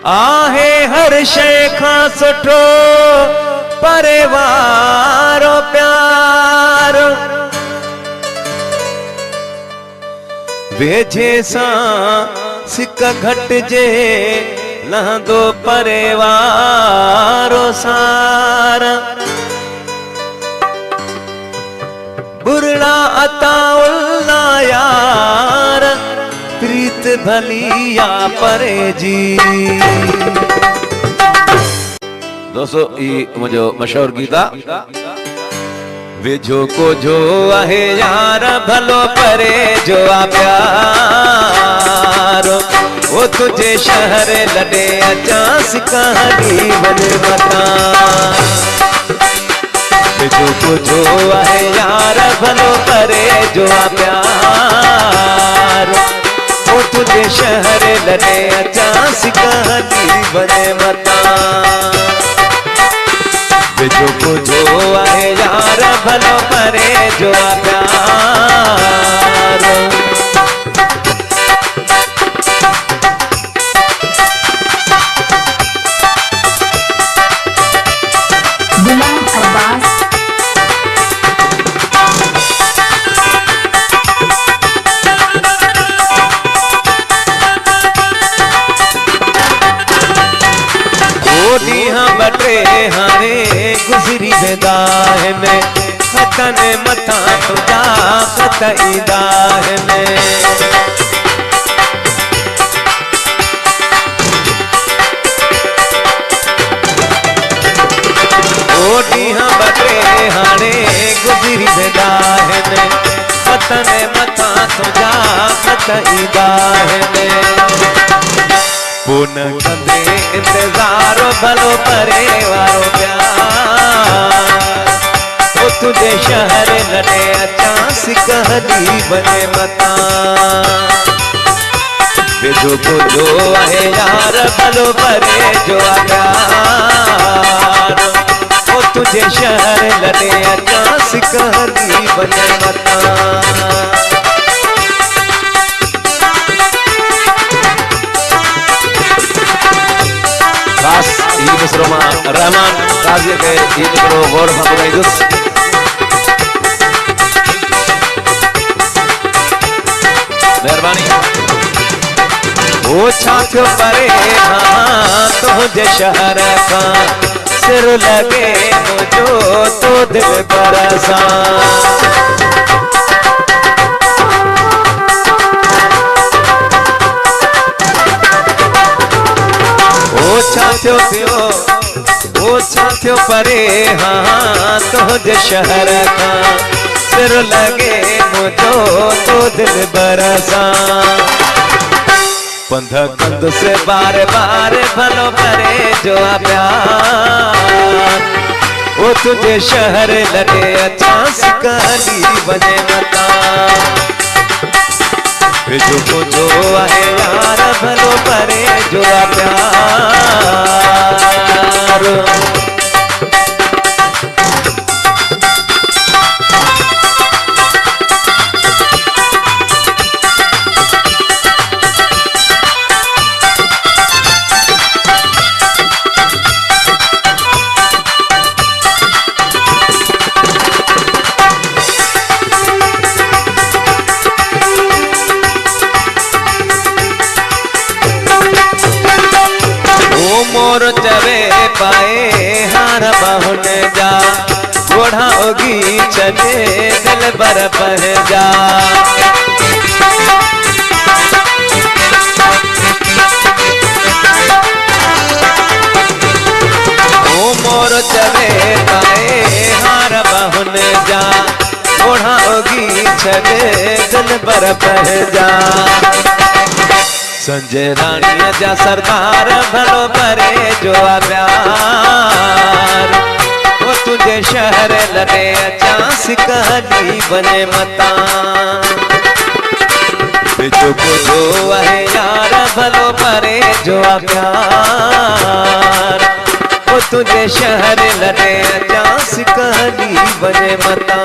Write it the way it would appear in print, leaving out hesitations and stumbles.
आहे हर शइ खां सुठो परिवार प्यार। वेझे सां सिक घटिजे लहंदो परिवार सार। बुरड़ा अताउल्ला यार प्रीत भलिया परे जी। दोस्तों ये मुझे मशहूर गीत आ वेझो को जो आहे यार भलो परे जो आ प्यार। वो तुझे शहर लॾे अचांसि कहानी वञ मता। वेझो को जो आहे यार भलो परे जो आ प्यार। वो तुझे शहर लॾे अचांसि कहानी वञ मता। वेझो को जो आहे यार भलो परे जो आ प्यार। गुलाम अब्बास बटे हाणे गुज़री वेंदा आहिनि खतनि मथां तुंहिंजा खत ईंदा आहिनि। ओ ॾींहं बटे हाणे गुज़री वेंदा आहिनि खतनि मथां तुंहिंजा खत ईंदा आहिनि। पुन कंदे इंतजार भलो परे वारो प्यार। वो तुझे शहर लॾे अचांसि कहानी वञ मता। वेझो को जो आहे यार भलो परे जो आ प्यार। वो तुझे शहर लॾे अचांसि कहानी वञ मता। खास ये मिसरो मां रहमान काजी के ये मिसरो गौर सां ॿुधाईंदुसि। महिरबानी। ओ छा थियो परे खां तुंहिंजे शहर खां सिर लॻे मुंहिंजो तो दिल बरसां। ओ छा थियो परे हाँ तुझे शहर खां सिर लगे मुझो तो दिल बरसां। पंध कंद से बार बार भलो परे जो आ प्यार। ओ तुझे शहर लगे अचांसि कहानी वञ मता। वेझो को जो आहे यार भलो परे जो आ प्यार। मोर चवे पाए हार बहुन जा घोड़ा होगी चले दिल बर पह जा। ओ मोर चवे पाए हार बहुन जा घोड़ा होगी चले दिल बर पह जा। संजय रानी जा सरदार भलो परे जो आ प्यार। वो तुझे शहर लॾे अचांसि कहानी वञ मता। वेझो को जो आहे यार भलो परे जो आ प्यार। वो तुझे शहर लॾे अचांसि कहानी वञ मता।